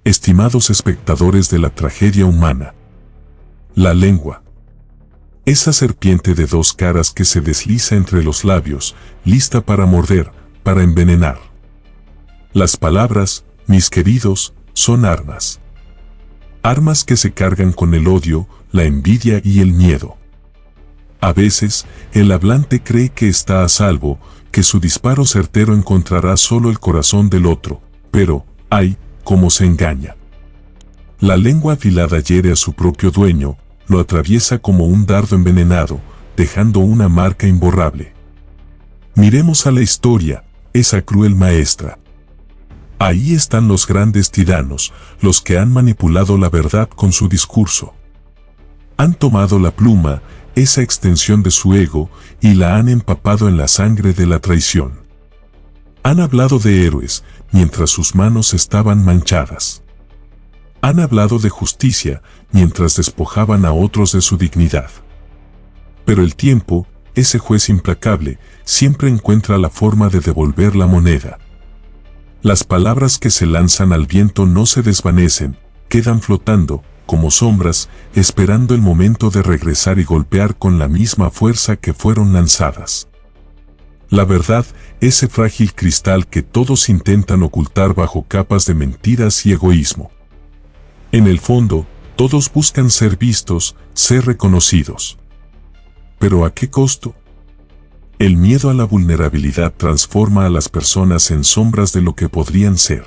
Estimados espectadores de la tragedia humana. La lengua. Esa serpiente de dos caras que se desliza entre los labios, lista para morder, para envenenar. Las palabras, mis queridos, son armas. Armas que se cargan con el odio, la envidia y el miedo. A veces, el hablante cree que está a salvo, que su disparo certero encontrará solo el corazón del otro, pero, ¡ay!, cómo se engaña. La lengua afilada hiere a su propio dueño, lo atraviesa como un dardo envenenado, dejando una marca imborrable. Miremos a la historia, esa cruel maestra. Ahí están los grandes tiranos, los que han manipulado la verdad con su discurso. Han tomado la pluma, esa extensión de su ego, y la han empapado en la sangre de la traición. Han hablado de héroes, mientras sus manos estaban manchadas. Han hablado de justicia, mientras despojaban a otros de su dignidad. Pero el tiempo, ese juez implacable, siempre encuentra la forma de devolver la moneda. Las palabras que se lanzan al viento no se desvanecen, quedan flotando, como sombras, esperando el momento de regresar y golpear con la misma fuerza que fueron lanzadas. La verdad, ese frágil cristal que todos intentan ocultar bajo capas de mentiras y egoísmo. En el fondo, todos buscan ser vistos, ser reconocidos. ¿Pero a qué costo? El miedo a la vulnerabilidad transforma a las personas en sombras de lo que podrían ser.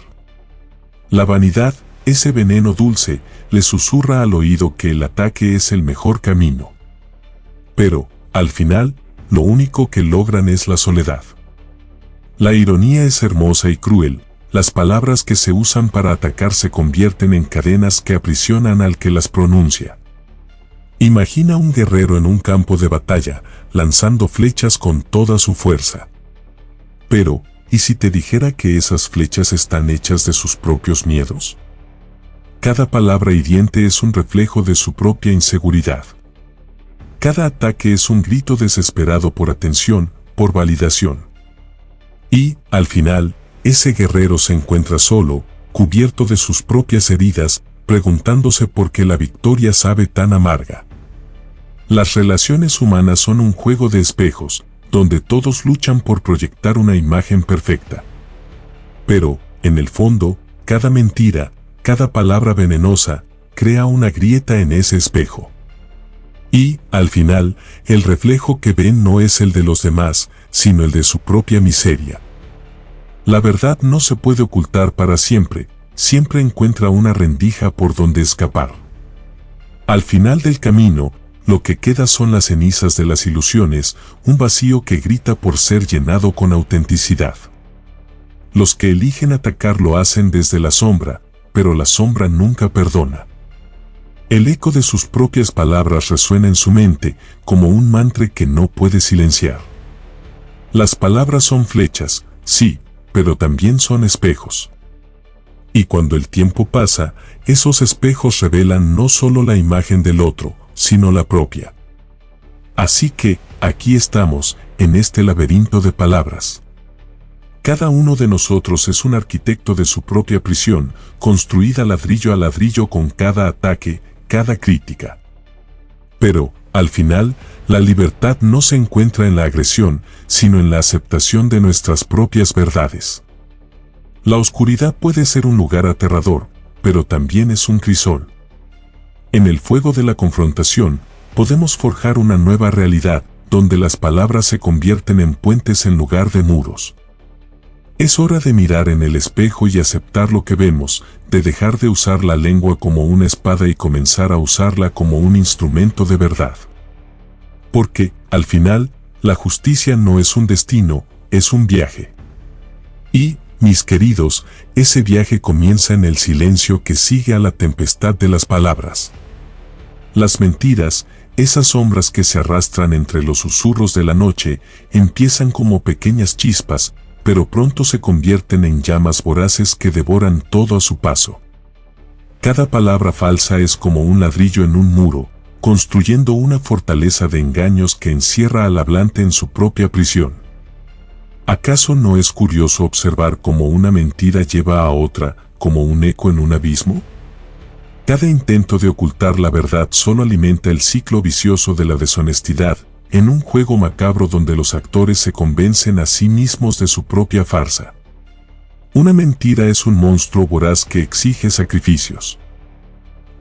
La vanidad, ese veneno dulce, les susurra al oído que el ataque es el mejor camino. Pero, al final, lo único que logran es la soledad. La ironía es hermosa y cruel, las palabras que se usan para atacar se convierten en cadenas que aprisionan al que las pronuncia. Imagina un guerrero en un campo de batalla, lanzando flechas con toda su fuerza. Pero, ¿y si te dijera que esas flechas están hechas de sus propios miedos? Cada palabra hiriente es un reflejo de su propia inseguridad. Cada ataque es un grito desesperado por atención, por validación. Y, al final, ese guerrero se encuentra solo, cubierto de sus propias heridas, preguntándose por qué la victoria sabe tan amarga. Las relaciones humanas son un juego de espejos, donde todos luchan por proyectar una imagen perfecta. Pero, en el fondo, cada mentira, cada palabra venenosa, crea una grieta en ese espejo. Y, al final, el reflejo que ven no es el de los demás, sino el de su propia miseria. La verdad no se puede ocultar para siempre, siempre encuentra una rendija por donde escapar. Al final del camino, lo que queda son las cenizas de las ilusiones, un vacío que grita por ser llenado con autenticidad. Los que eligen atacar lo hacen desde la sombra, pero la sombra nunca perdona. El eco de sus propias palabras resuena en su mente, como un mantra que no puede silenciar. Las palabras son flechas, sí, pero también son espejos. Y cuando el tiempo pasa, esos espejos revelan no solo la imagen del otro, sino la propia. Así que, aquí estamos, en este laberinto de palabras. Cada uno de nosotros es un arquitecto de su propia prisión, construida ladrillo a ladrillo con cada ataque, cada crítica. Pero, al final, la libertad no se encuentra en la agresión, sino en la aceptación de nuestras propias verdades. La oscuridad puede ser un lugar aterrador, pero también es un crisol. En el fuego de la confrontación, podemos forjar una nueva realidad, donde las palabras se convierten en puentes en lugar de muros. Es hora de mirar en el espejo y aceptar lo que vemos, de dejar de usar la lengua como una espada y comenzar a usarla como un instrumento de verdad. Porque, al final, la justicia no es un destino, es un viaje. Y, mis queridos, ese viaje comienza en el silencio que sigue a la tempestad de las palabras. Las mentiras, esas sombras que se arrastran entre los susurros de la noche, empiezan como pequeñas chispas, pero pronto se convierten en llamas voraces que devoran todo a su paso. Cada palabra falsa es como un ladrillo en un muro, construyendo una fortaleza de engaños que encierra al hablante en su propia prisión. ¿Acaso no es curioso observar cómo una mentira lleva a otra, como un eco en un abismo? Cada intento de ocultar la verdad solo alimenta el ciclo vicioso de la deshonestidad, en un juego macabro donde los actores se convencen a sí mismos de su propia farsa. Una mentira es un monstruo voraz que exige sacrificios.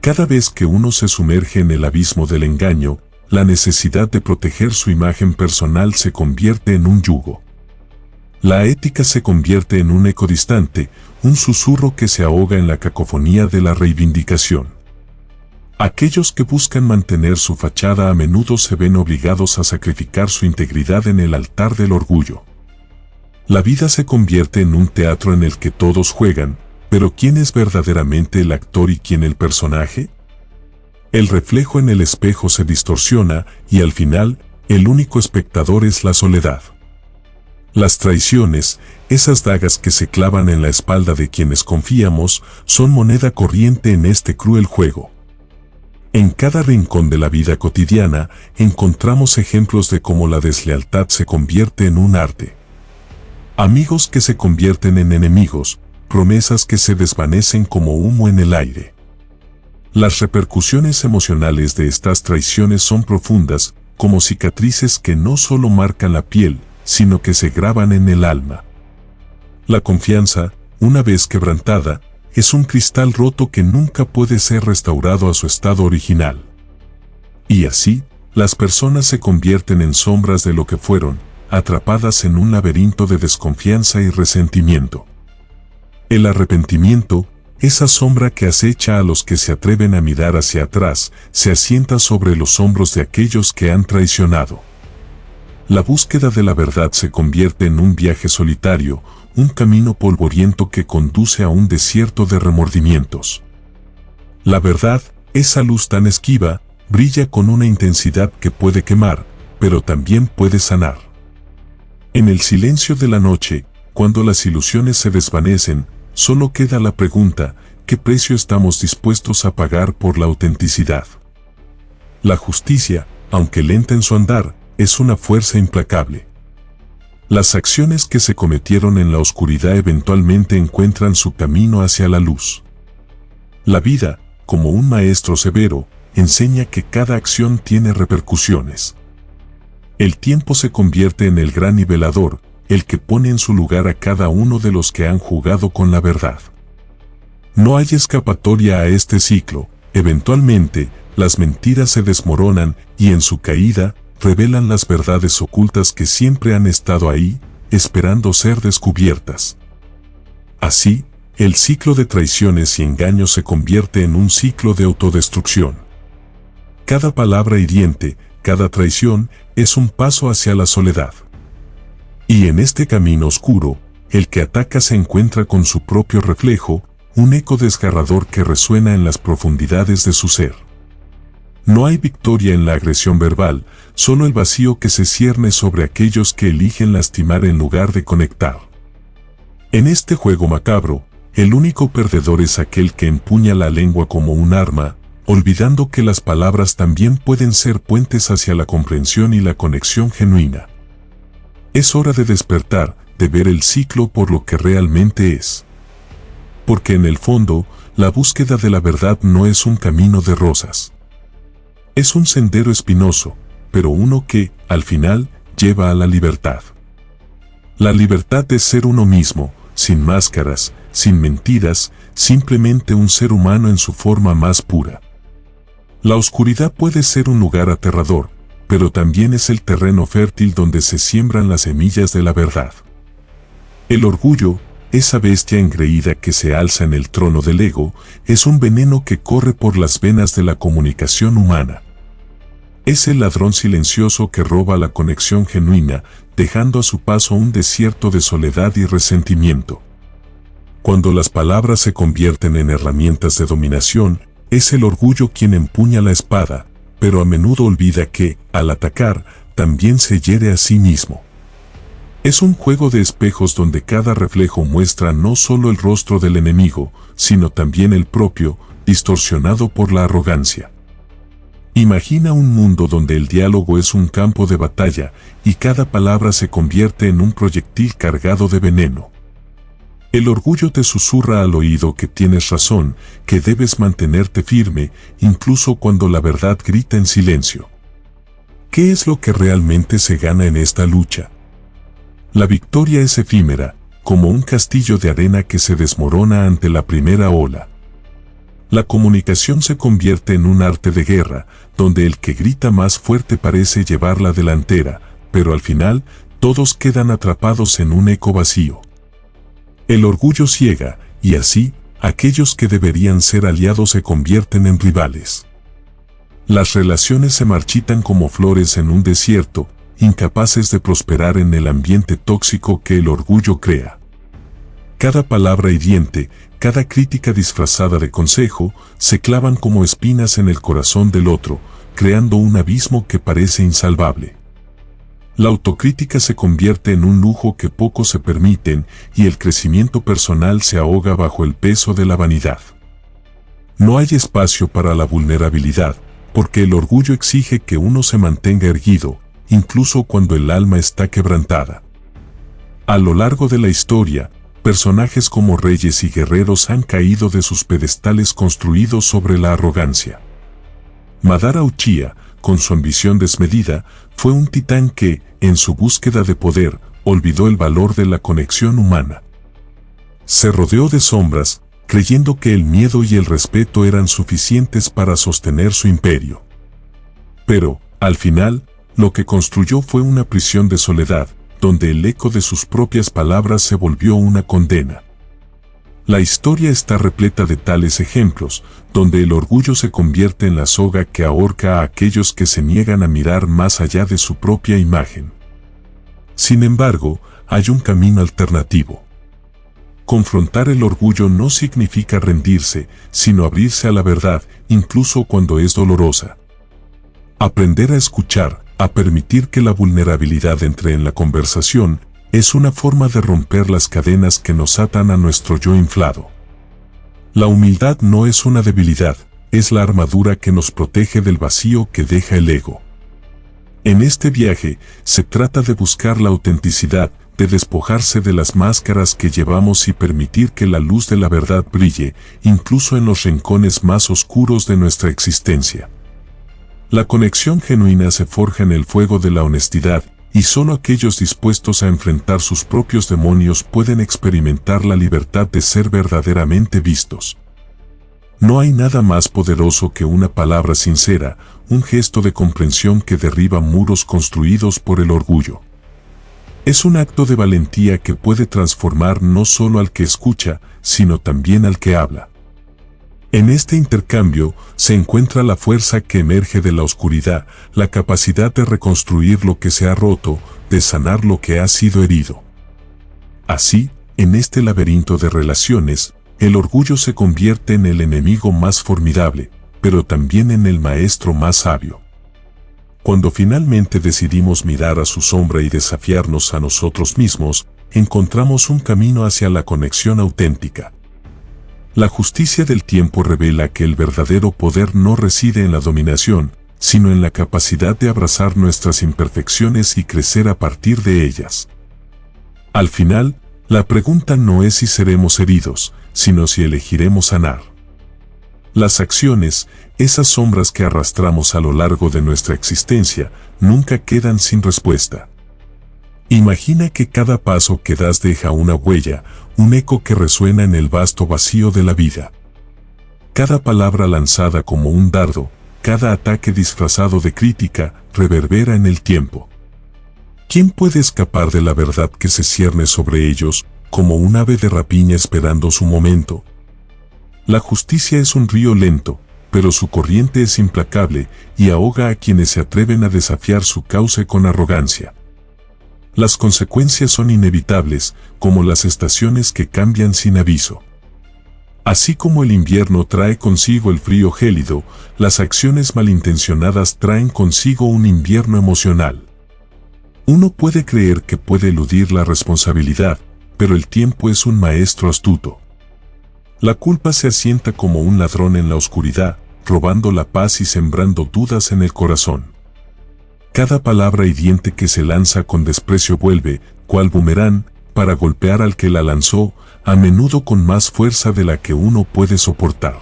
Cada vez que uno se sumerge en el abismo del engaño, la necesidad de proteger su imagen personal se convierte en un yugo. La ética se convierte en un eco distante, un susurro que se ahoga en la cacofonía de la reivindicación. Aquellos que buscan mantener su fachada a menudo se ven obligados a sacrificar su integridad en el altar del orgullo. La vida se convierte en un teatro en el que todos juegan, pero ¿quién es verdaderamente el actor y quién el personaje? El reflejo en el espejo se distorsiona y al final, el único espectador es la soledad. Las traiciones, esas dagas que se clavan en la espalda de quienes confiamos, son moneda corriente en este cruel juego. En cada rincón de la vida cotidiana encontramos ejemplos de cómo la deslealtad se convierte en un arte. Amigos que se convierten en enemigos, promesas que se desvanecen como humo en el aire. Las repercusiones emocionales de estas traiciones son profundas, como cicatrices que no solo marcan la piel, sino que se graban en el alma. La confianza, una vez quebrantada, es un cristal roto que nunca puede ser restaurado a su estado original. Y así, las personas se convierten en sombras de lo que fueron, atrapadas en un laberinto de desconfianza y resentimiento. El arrepentimiento, esa sombra que acecha a los que se atreven a mirar hacia atrás, se asienta sobre los hombros de aquellos que han traicionado. La búsqueda de la verdad se convierte en un viaje solitario, un camino polvoriento que conduce a un desierto de remordimientos. La verdad, esa luz tan esquiva, brilla con una intensidad que puede quemar, pero también puede sanar. En el silencio de la noche, cuando las ilusiones se desvanecen, solo queda la pregunta, ¿qué precio estamos dispuestos a pagar por la autenticidad? La justicia, aunque lenta en su andar, es una fuerza implacable. Las acciones que se cometieron en la oscuridad eventualmente encuentran su camino hacia la luz. La vida, como un maestro severo, enseña que cada acción tiene repercusiones. El tiempo se convierte en el gran nivelador, el que pone en su lugar a cada uno de los que han jugado con la verdad. No hay escapatoria a este ciclo, eventualmente, las mentiras se desmoronan y en su caída, revelan las verdades ocultas que siempre han estado ahí, esperando ser descubiertas. Así, el ciclo de traiciones y engaños se convierte en un ciclo de autodestrucción. Cada palabra hiriente, cada traición, es un paso hacia la soledad. Y en este camino oscuro, el que ataca se encuentra con su propio reflejo, un eco desgarrador que resuena en las profundidades de su ser. No hay victoria en la agresión verbal, solo el vacío que se cierne sobre aquellos que eligen lastimar en lugar de conectar. En este juego macabro, el único perdedor es aquel que empuña la lengua como un arma, olvidando que las palabras también pueden ser puentes hacia la comprensión y la conexión genuina. Es hora de despertar, de ver el ciclo por lo que realmente es. Porque en el fondo, la búsqueda de la verdad no es un camino de rosas. Es un sendero espinoso, pero uno que, al final, lleva a la libertad. La libertad de ser uno mismo, sin máscaras, sin mentiras, simplemente un ser humano en su forma más pura. La oscuridad puede ser un lugar aterrador, pero también es el terreno fértil donde se siembran las semillas de la verdad. El orgullo, esa bestia engreída que se alza en el trono del ego, es un veneno que corre por las venas de la comunicación humana. Es el ladrón silencioso que roba la conexión genuina, dejando a su paso un desierto de soledad y resentimiento. Cuando las palabras se convierten en herramientas de dominación, es el orgullo quien empuña la espada, pero a menudo olvida que, al atacar, también se hiere a sí mismo. Es un juego de espejos donde cada reflejo muestra no solo el rostro del enemigo, sino también el propio, distorsionado por la arrogancia. Imagina un mundo donde el diálogo es un campo de batalla y cada palabra se convierte en un proyectil cargado de veneno. El orgullo te susurra al oído que tienes razón, que debes mantenerte firme, incluso cuando la verdad grita en silencio. ¿Qué es lo que realmente se gana en esta lucha? La victoria es efímera, como un castillo de arena que se desmorona ante la primera ola. La comunicación se convierte en un arte de guerra, donde el que grita más fuerte parece llevar la delantera, pero al final, todos quedan atrapados en un eco vacío. El orgullo ciega, y así, aquellos que deberían ser aliados se convierten en rivales. Las relaciones se marchitan como flores en un desierto, incapaces de prosperar en el ambiente tóxico que el orgullo crea. Cada palabra hiriente, cada crítica disfrazada de consejo, se clavan como espinas en el corazón del otro, creando un abismo que parece insalvable. La autocrítica se convierte en un lujo que pocos se permiten y el crecimiento personal se ahoga bajo el peso de la vanidad. No hay espacio para la vulnerabilidad, porque el orgullo exige que uno se mantenga erguido, incluso cuando el alma está quebrantada. A lo largo de la historia, personajes como reyes y guerreros han caído de sus pedestales construidos sobre la arrogancia. Madara Uchiha, con su ambición desmedida, fue un titán que, en su búsqueda de poder, olvidó el valor de la conexión humana. Se rodeó de sombras, creyendo que el miedo y el respeto eran suficientes para sostener su imperio. Pero, al final, lo que construyó fue una prisión de soledad, donde el eco de sus propias palabras se volvió una condena. La historia está repleta de tales ejemplos, donde el orgullo se convierte en la soga que ahorca a aquellos que se niegan a mirar más allá de su propia imagen. Sin embargo, hay un camino alternativo. Confrontar el orgullo no significa rendirse, sino abrirse a la verdad, incluso cuando es dolorosa. Aprender a escuchar, a permitir que la vulnerabilidad entre en la conversación, es una forma de romper las cadenas que nos atan a nuestro yo inflado. La humildad no es una debilidad, es la armadura que nos protege del vacío que deja el ego. En este viaje, se trata de buscar la autenticidad, de despojarse de las máscaras que llevamos y permitir que la luz de la verdad brille, incluso en los rincones más oscuros de nuestra existencia. La conexión genuina se forja en el fuego de la honestidad, y solo aquellos dispuestos a enfrentar sus propios demonios pueden experimentar la libertad de ser verdaderamente vistos. No hay nada más poderoso que una palabra sincera, un gesto de comprensión que derriba muros construidos por el orgullo. Es un acto de valentía que puede transformar no solo al que escucha, sino también al que habla. En este intercambio se encuentra la fuerza que emerge de la oscuridad, la capacidad de reconstruir lo que se ha roto, de sanar lo que ha sido herido. Así, en este laberinto de relaciones, el orgullo se convierte en el enemigo más formidable, pero también en el maestro más sabio. Cuando finalmente decidimos mirar a su sombra y desafiarnos a nosotros mismos, encontramos un camino hacia la conexión auténtica. La justicia del tiempo revela que el verdadero poder no reside en la dominación, sino en la capacidad de abrazar nuestras imperfecciones y crecer a partir de ellas. Al final, la pregunta no es si seremos heridos, sino si elegiremos sanar. Las acciones, esas sombras que arrastramos a lo largo de nuestra existencia, nunca quedan sin respuesta. Imagina que cada paso que das deja una huella, un eco que resuena en el vasto vacío de la vida. Cada palabra lanzada como un dardo, cada ataque disfrazado de crítica, reverbera en el tiempo. ¿Quién puede escapar de la verdad que se cierne sobre ellos, como un ave de rapiña esperando su momento? La justicia es un río lento, pero su corriente es implacable y ahoga a quienes se atreven a desafiar su cauce con arrogancia. Las consecuencias son inevitables, como las estaciones que cambian sin aviso. Así como el invierno trae consigo el frío gélido, las acciones malintencionadas traen consigo un invierno emocional. Uno puede creer que puede eludir la responsabilidad, pero el tiempo es un maestro astuto. La culpa se asienta como un ladrón en la oscuridad, robando la paz y sembrando dudas en el corazón. Cada palabra hiriente que se lanza con desprecio vuelve, cual boomerang, para golpear al que la lanzó, a menudo con más fuerza de la que uno puede soportar.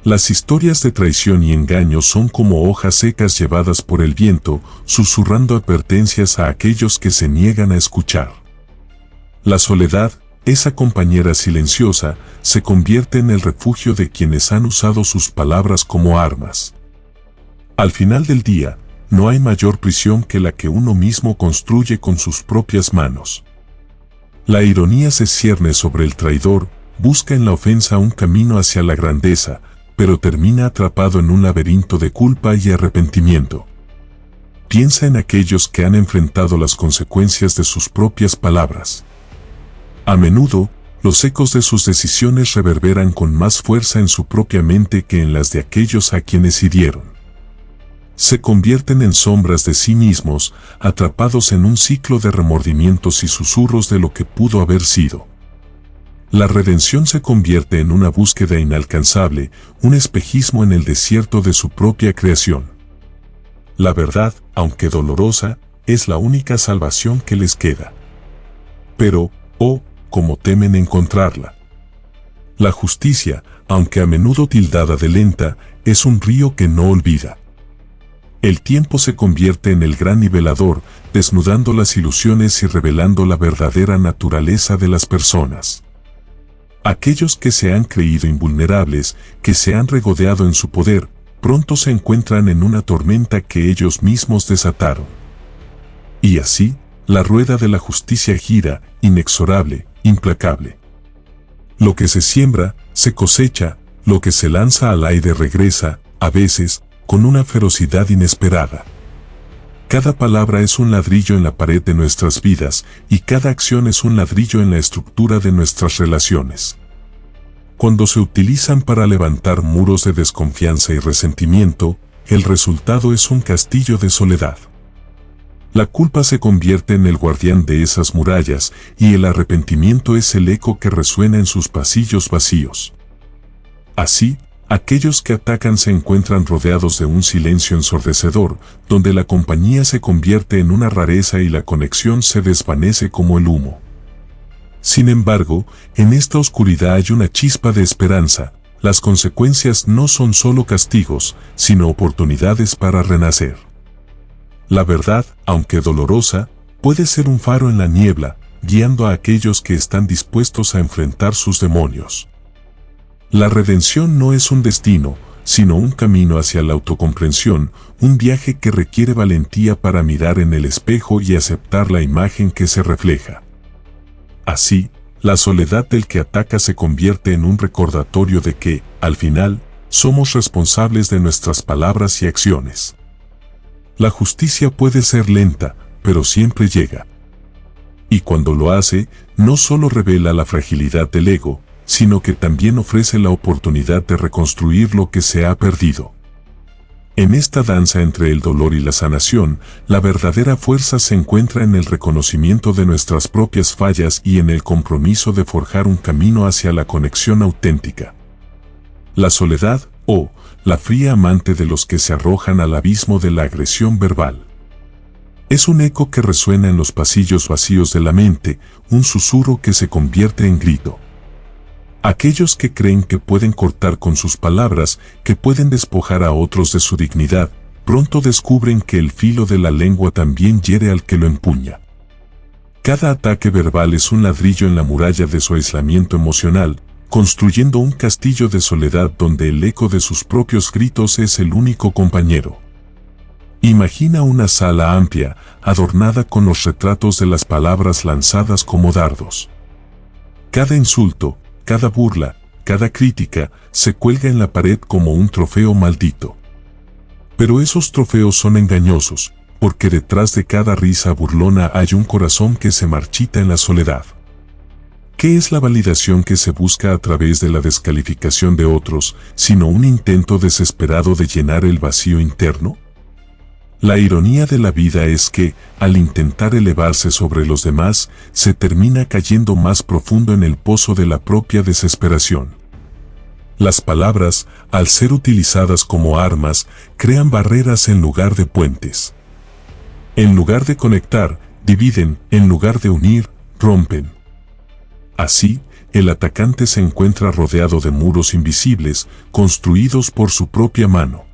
Las historias de traición y engaño son como hojas secas llevadas por el viento, susurrando advertencias a aquellos que se niegan a escuchar. La soledad, esa compañera silenciosa, se convierte en el refugio de quienes han usado sus palabras como armas. Al final del día, no hay mayor prisión que la que uno mismo construye con sus propias manos. La ironía se cierne sobre el traidor, busca en la ofensa un camino hacia la grandeza, pero termina atrapado en un laberinto de culpa y arrepentimiento. Piensa en aquellos que han enfrentado las consecuencias de sus propias palabras. A menudo, los ecos de sus decisiones reverberan con más fuerza en su propia mente que en las de aquellos a quienes hirieron. Se convierten en sombras de sí mismos, atrapados en un ciclo de remordimientos y susurros de lo que pudo haber sido. La redención se convierte en una búsqueda inalcanzable, un espejismo en el desierto de su propia creación. La verdad, aunque dolorosa, es la única salvación que les queda. Pero, cómo temen encontrarla. La justicia, aunque a menudo tildada de lenta, es un río que no olvida. El tiempo se convierte en el gran nivelador, desnudando las ilusiones y revelando la verdadera naturaleza de las personas. Aquellos que se han creído invulnerables, que se han regodeado en su poder, pronto se encuentran en una tormenta que ellos mismos desataron. Y así, la rueda de la justicia gira, inexorable, implacable. Lo que se siembra, se cosecha, lo que se lanza al aire regresa, a veces, con una ferocidad inesperada. Cada palabra es un ladrillo en la pared de nuestras vidas, y cada acción es un ladrillo en la estructura de nuestras relaciones. Cuando se utilizan para levantar muros de desconfianza y resentimiento, el resultado es un castillo de soledad. La culpa se convierte en el guardián de esas murallas, y el arrepentimiento es el eco que resuena en sus pasillos vacíos. Así, aquellos que atacan se encuentran rodeados de un silencio ensordecedor, donde la compañía se convierte en una rareza y la conexión se desvanece como el humo. Sin embargo, en esta oscuridad hay una chispa de esperanza. Las consecuencias no son solo castigos, sino oportunidades para renacer. La verdad, aunque dolorosa, puede ser un faro en la niebla, guiando a aquellos que están dispuestos a enfrentar sus demonios. La redención no es un destino, sino un camino hacia la autocomprensión, un viaje que requiere valentía para mirar en el espejo y aceptar la imagen que se refleja. Así, la soledad del que ataca se convierte en un recordatorio de que, al final, somos responsables de nuestras palabras y acciones. La justicia puede ser lenta, pero siempre llega. Y cuando lo hace, no solo revela la fragilidad del ego, sino que también ofrece la oportunidad de reconstruir lo que se ha perdido. En esta danza entre el dolor y la sanación, la verdadera fuerza se encuentra en el reconocimiento de nuestras propias fallas y en el compromiso de forjar un camino hacia la conexión auténtica. La soledad, la fría amante de los que se arrojan al abismo de la agresión verbal. Es un eco que resuena en los pasillos vacíos de la mente, un susurro que se convierte en grito. Aquellos que creen que pueden cortar con sus palabras, que pueden despojar a otros de su dignidad, pronto descubren que el filo de la lengua también hiere al que lo empuña. Cada ataque verbal es un ladrillo en la muralla de su aislamiento emocional, construyendo un castillo de soledad donde el eco de sus propios gritos es el único compañero. Imagina una sala amplia, adornada con los retratos de las palabras lanzadas como dardos. Cada insulto, cada burla, cada crítica, se cuelga en la pared como un trofeo maldito. Pero esos trofeos son engañosos, porque detrás de cada risa burlona hay un corazón que se marchita en la soledad. ¿Qué es la validación que se busca a través de la descalificación de otros, sino un intento desesperado de llenar el vacío interno? La ironía de la vida es que, al intentar elevarse sobre los demás, se termina cayendo más profundo en el pozo de la propia desesperación. Las palabras, al ser utilizadas como armas, crean barreras en lugar de puentes. En lugar de conectar, dividen; en lugar de unir, rompen. Así, el atacante se encuentra rodeado de muros invisibles, construidos por su propia mano.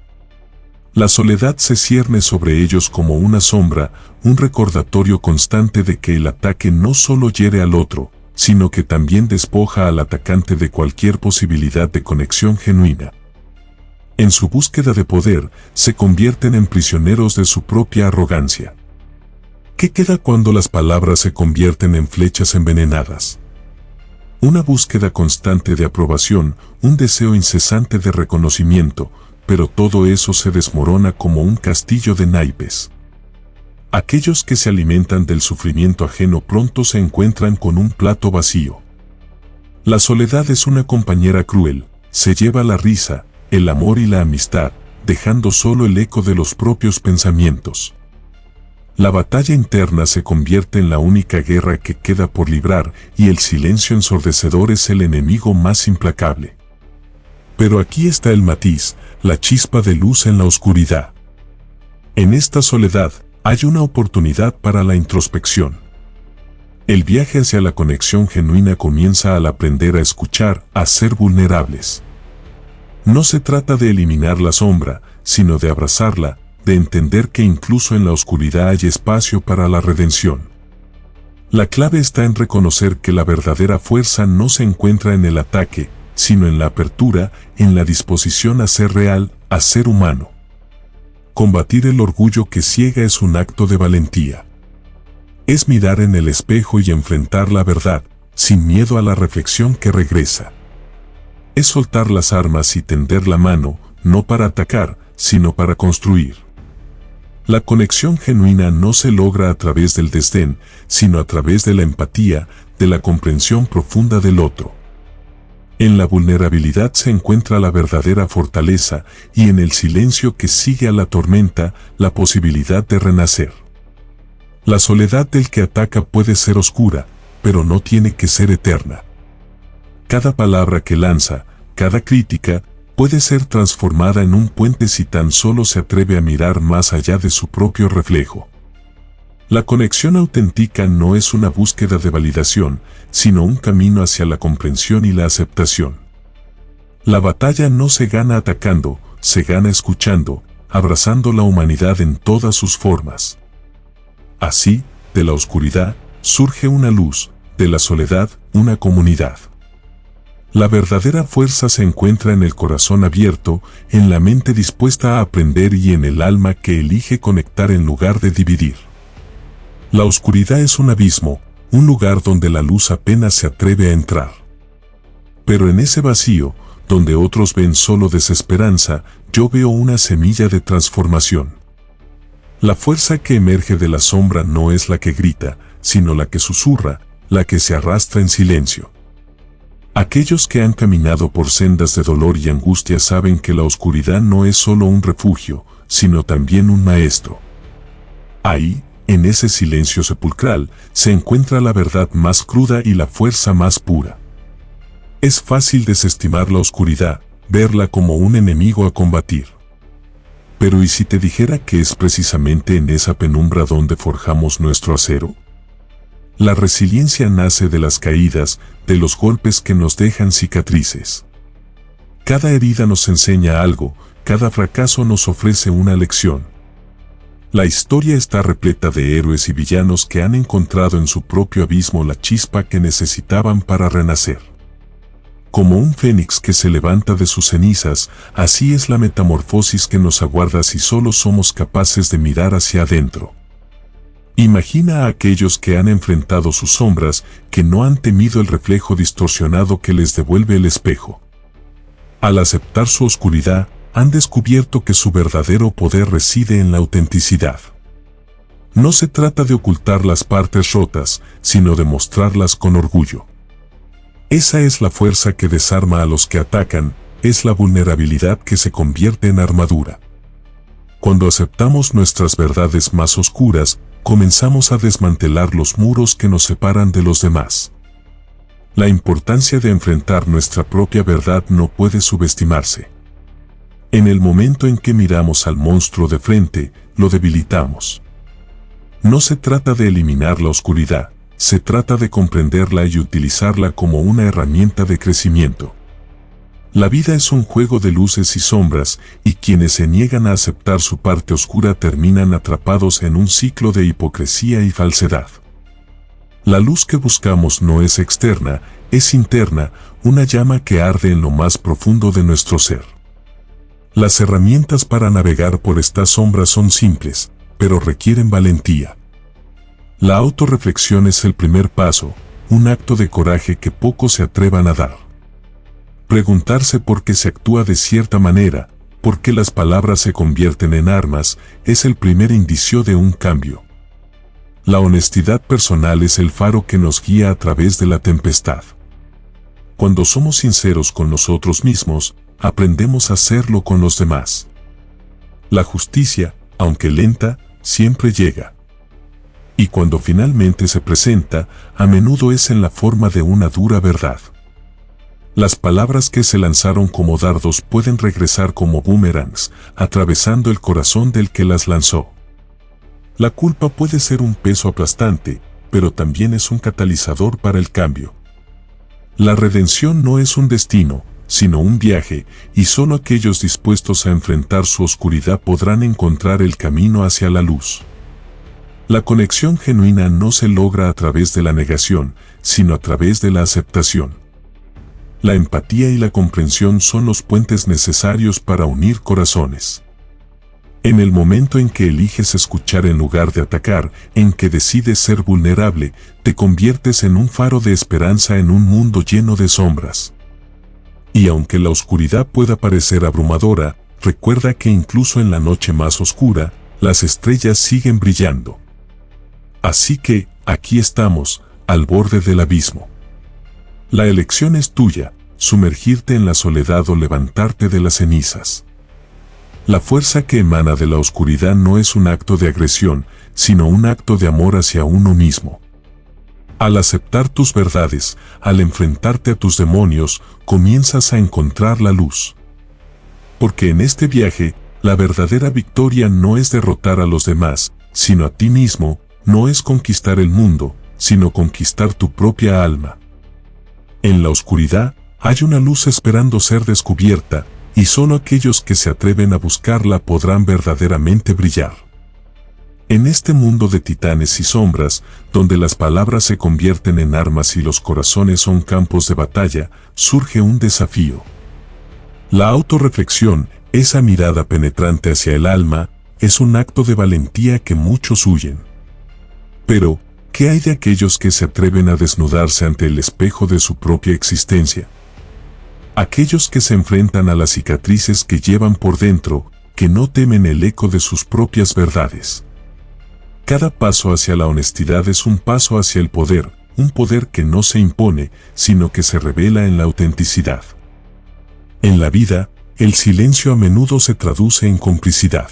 La soledad se cierne sobre ellos como una sombra, un recordatorio constante de que el ataque no solo hiere al otro, sino que también despoja al atacante de cualquier posibilidad de conexión genuina. En su búsqueda de poder, se convierten en prisioneros de su propia arrogancia. ¿Qué queda cuando las palabras se convierten en flechas envenenadas? Una búsqueda constante de aprobación, un deseo incesante de reconocimiento, pero todo eso se desmorona como un castillo de naipes. Aquellos que se alimentan del sufrimiento ajeno pronto se encuentran con un plato vacío. La soledad es una compañera cruel, se lleva la risa, el amor y la amistad, dejando solo el eco de los propios pensamientos. La batalla interna se convierte en la única guerra que queda por librar y el silencio ensordecedor es el enemigo más implacable. Pero aquí está el matiz, la chispa de luz en la oscuridad. En esta soledad hay una oportunidad para la introspección. El viaje hacia la conexión genuina comienza al aprender a escuchar, a ser vulnerables. No se trata de eliminar la sombra, sino de abrazarla, de entender que incluso en la oscuridad hay espacio para la redención. La clave está en reconocer que la verdadera fuerza no se encuentra en el ataque, sino en la apertura, en la disposición a ser real, a ser humano. Combatir el orgullo que ciega es un acto de valentía. Es mirar en el espejo y enfrentar la verdad, sin miedo a la reflexión que regresa. Es soltar las armas y tender la mano, no para atacar, sino para construir. La conexión genuina no se logra a través del desdén, sino a través de la empatía, de la comprensión profunda del otro. En la vulnerabilidad se encuentra la verdadera fortaleza y en el silencio que sigue a la tormenta, la posibilidad de renacer. La soledad del que ataca puede ser oscura, pero no tiene que ser eterna. Cada palabra que lanza, cada crítica, puede ser transformada en un puente si tan solo se atreve a mirar más allá de su propio reflejo. La conexión auténtica no es una búsqueda de validación, sino un camino hacia la comprensión y la aceptación. La batalla no se gana atacando, se gana escuchando, abrazando la humanidad en todas sus formas. Así, de la oscuridad, surge una luz, de la soledad, una comunidad. La verdadera fuerza se encuentra en el corazón abierto, en la mente dispuesta a aprender y en el alma que elige conectar en lugar de dividir. La oscuridad es un abismo, un lugar donde la luz apenas se atreve a entrar. Pero en ese vacío, donde otros ven solo desesperanza, yo veo una semilla de transformación. La fuerza que emerge de la sombra no es la que grita, sino la que susurra, la que se arrastra en silencio. Aquellos que han caminado por sendas de dolor y angustia saben que la oscuridad no es solo un refugio, sino también un maestro. Ahí, en ese silencio sepulcral, se encuentra la verdad más cruda y la fuerza más pura. Es fácil desestimar la oscuridad, verla como un enemigo a combatir. Pero ¿y si te dijera que es precisamente en esa penumbra donde forjamos nuestro acero? La resiliencia nace de las caídas, de los golpes que nos dejan cicatrices. Cada herida nos enseña algo, cada fracaso nos ofrece una lección. La historia está repleta de héroes y villanos que han encontrado en su propio abismo la chispa que necesitaban para renacer. Como un fénix que se levanta de sus cenizas, así es la metamorfosis que nos aguarda si solo somos capaces de mirar hacia adentro. Imagina a aquellos que han enfrentado sus sombras, que no han temido el reflejo distorsionado que les devuelve el espejo. Al aceptar su oscuridad, han descubierto que su verdadero poder reside en la autenticidad. No se trata de ocultar las partes rotas, sino de mostrarlas con orgullo. Esa es la fuerza que desarma a los que atacan, es la vulnerabilidad que se convierte en armadura. Cuando aceptamos nuestras verdades más oscuras, comenzamos a desmantelar los muros que nos separan de los demás. La importancia de enfrentar nuestra propia verdad no puede subestimarse. En el momento en que miramos al monstruo de frente, lo debilitamos. No se trata de eliminar la oscuridad, se trata de comprenderla y utilizarla como una herramienta de crecimiento. La vida es un juego de luces y sombras, y quienes se niegan a aceptar su parte oscura terminan atrapados en un ciclo de hipocresía y falsedad. La luz que buscamos no es externa, es interna, una llama que arde en lo más profundo de nuestro ser. Las herramientas para navegar por estas sombras son simples, pero requieren valentía. La autorreflexión es el primer paso, un acto de coraje que pocos se atrevan a dar. Preguntarse por qué se actúa de cierta manera, por qué las palabras se convierten en armas, es el primer indicio de un cambio. La honestidad personal es el faro que nos guía a través de la tempestad. Cuando somos sinceros con nosotros mismos, aprendemos a hacerlo con los demás. La justicia, aunque lenta, siempre llega. Y cuando finalmente se presenta, a menudo es en la forma de una dura verdad. Las palabras que se lanzaron como dardos pueden regresar como boomerangs, atravesando el corazón del que las lanzó. La culpa puede ser un peso aplastante, pero también es un catalizador para el cambio. La redención no es un destino, sino un viaje, y solo aquellos dispuestos a enfrentar su oscuridad podrán encontrar el camino hacia la luz. La conexión genuina no se logra a través de la negación, sino a través de la aceptación. La empatía y la comprensión son los puentes necesarios para unir corazones. En el momento en que eliges escuchar en lugar de atacar, en que decides ser vulnerable, te conviertes en un faro de esperanza en un mundo lleno de sombras. Y aunque la oscuridad pueda parecer abrumadora, recuerda que incluso en la noche más oscura, las estrellas siguen brillando. Así que, aquí estamos, al borde del abismo. La elección es tuya, sumergirte en la soledad o levantarte de las cenizas. La fuerza que emana de la oscuridad no es un acto de agresión, sino un acto de amor hacia uno mismo. Al aceptar tus verdades, al enfrentarte a tus demonios, comienzas a encontrar la luz. Porque en este viaje, la verdadera victoria no es derrotar a los demás, sino a ti mismo. No es conquistar el mundo, sino conquistar tu propia alma. En la oscuridad, hay una luz esperando ser descubierta, y solo aquellos que se atreven a buscarla podrán verdaderamente brillar. En este mundo de titanes y sombras, donde las palabras se convierten en armas y los corazones son campos de batalla, surge un desafío. La autorreflexión, esa mirada penetrante hacia el alma, es un acto de valentía que muchos huyen. Pero, ¿qué hay de aquellos que se atreven a desnudarse ante el espejo de su propia existencia? Aquellos que se enfrentan a las cicatrices que llevan por dentro, que no temen el eco de sus propias verdades. Cada paso hacia la honestidad es un paso hacia el poder, un poder que no se impone, sino que se revela en la autenticidad. En la vida, el silencio a menudo se traduce en complicidad.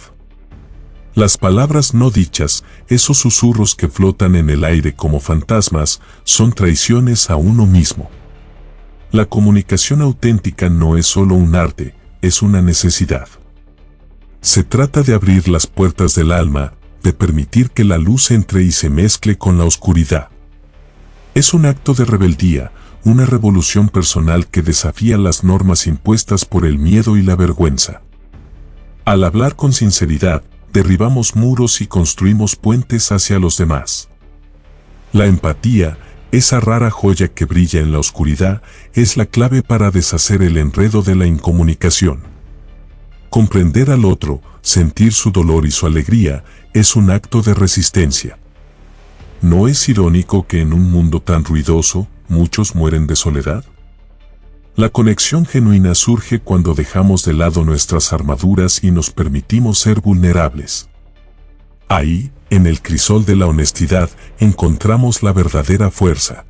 Las palabras no dichas, esos susurros que flotan en el aire como fantasmas, son traiciones a uno mismo. La comunicación auténtica no es solo un arte, es una necesidad. Se trata de abrir las puertas del alma, de permitir que la luz entre y se mezcle con la oscuridad. Es un acto de rebeldía, una revolución personal que desafía las normas impuestas por el miedo y la vergüenza. Al hablar con sinceridad, derribamos muros y construimos puentes hacia los demás. La empatía, esa rara joya que brilla en la oscuridad, es la clave para deshacer el enredo de la incomunicación. Comprender al otro, sentir su dolor y su alegría, es un acto de resistencia. ¿No es irónico que en un mundo tan ruidoso, muchos mueren de soledad? La conexión genuina surge cuando dejamos de lado nuestras armaduras y nos permitimos ser vulnerables. Ahí, en el crisol de la honestidad, encontramos la verdadera fuerza.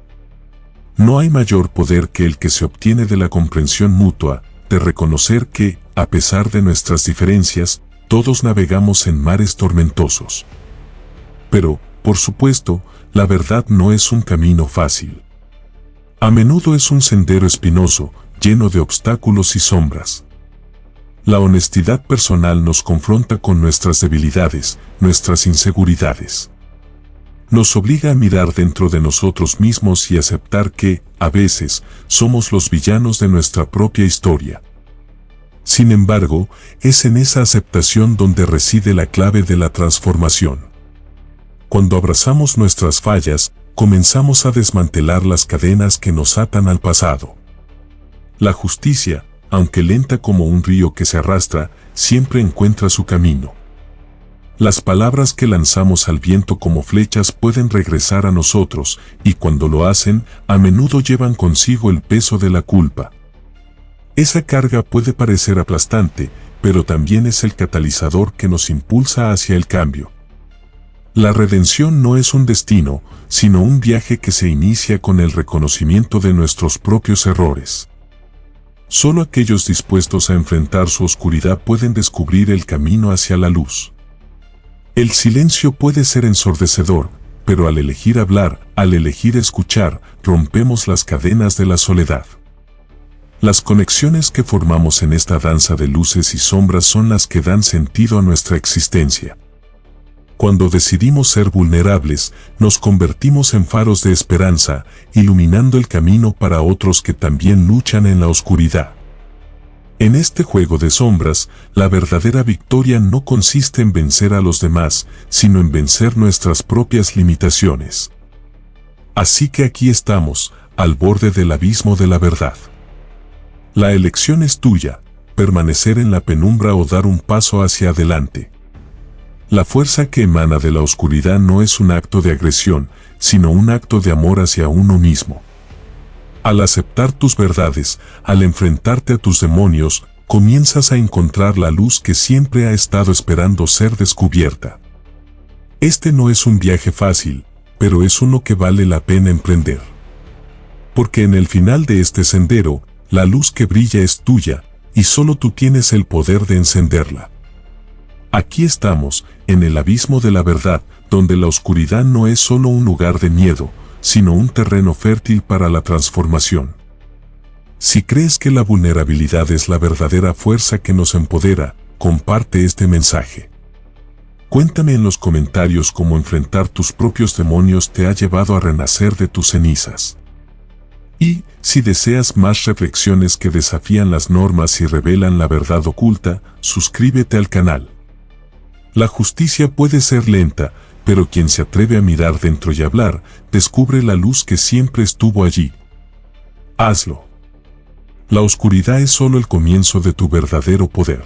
No hay mayor poder que el que se obtiene de la comprensión mutua, de reconocer que, a pesar de nuestras diferencias, todos navegamos en mares tormentosos. Pero, por supuesto, la verdad no es un camino fácil. A menudo es un sendero espinoso, lleno de obstáculos y sombras. La honestidad personal nos confronta con nuestras debilidades, nuestras inseguridades. Nos obliga a mirar dentro de nosotros mismos y aceptar que, a veces, somos los villanos de nuestra propia historia. Sin embargo, es en esa aceptación donde reside la clave de la transformación. Cuando abrazamos nuestras fallas, comenzamos a desmantelar las cadenas que nos atan al pasado. La justicia, aunque lenta como un río que se arrastra, siempre encuentra su camino. Las palabras que lanzamos al viento como flechas pueden regresar a nosotros, y cuando lo hacen, a menudo llevan consigo el peso de la culpa. Esa carga puede parecer aplastante, pero también es el catalizador que nos impulsa hacia el cambio. La redención no es un destino, sino un viaje que se inicia con el reconocimiento de nuestros propios errores. Solo aquellos dispuestos a enfrentar su oscuridad pueden descubrir el camino hacia la luz. El silencio puede ser ensordecedor, pero al elegir hablar, al elegir escuchar, rompemos las cadenas de la soledad. Las conexiones que formamos en esta danza de luces y sombras son las que dan sentido a nuestra existencia. Cuando decidimos ser vulnerables, nos convertimos en faros de esperanza, iluminando el camino para otros que también luchan en la oscuridad. En este juego de sombras, la verdadera victoria no consiste en vencer a los demás, sino en vencer nuestras propias limitaciones. Así que aquí estamos, al borde del abismo de la verdad. La elección es tuya, permanecer en la penumbra o dar un paso hacia adelante. La fuerza que emana de la oscuridad no es un acto de agresión, sino un acto de amor hacia uno mismo. Al aceptar tus verdades, al enfrentarte a tus demonios, comienzas a encontrar la luz que siempre ha estado esperando ser descubierta. Este no es un viaje fácil, pero es uno que vale la pena emprender. Porque en el final de este sendero, la luz que brilla es tuya, y solo tú tienes el poder de encenderla. Aquí estamos, en el abismo de la verdad, donde la oscuridad no es solo un lugar de miedo, sino un terreno fértil para la transformación. Si crees que la vulnerabilidad es la verdadera fuerza que nos empodera, comparte este mensaje. Cuéntame en los comentarios cómo enfrentar tus propios demonios te ha llevado a renacer de tus cenizas. Y, si deseas más reflexiones que desafían las normas y revelan la verdad oculta, suscríbete al canal. La justicia puede ser lenta, pero quien se atreve a mirar dentro y hablar, descubre la luz que siempre estuvo allí. Hazlo. La oscuridad es solo el comienzo de tu verdadero poder.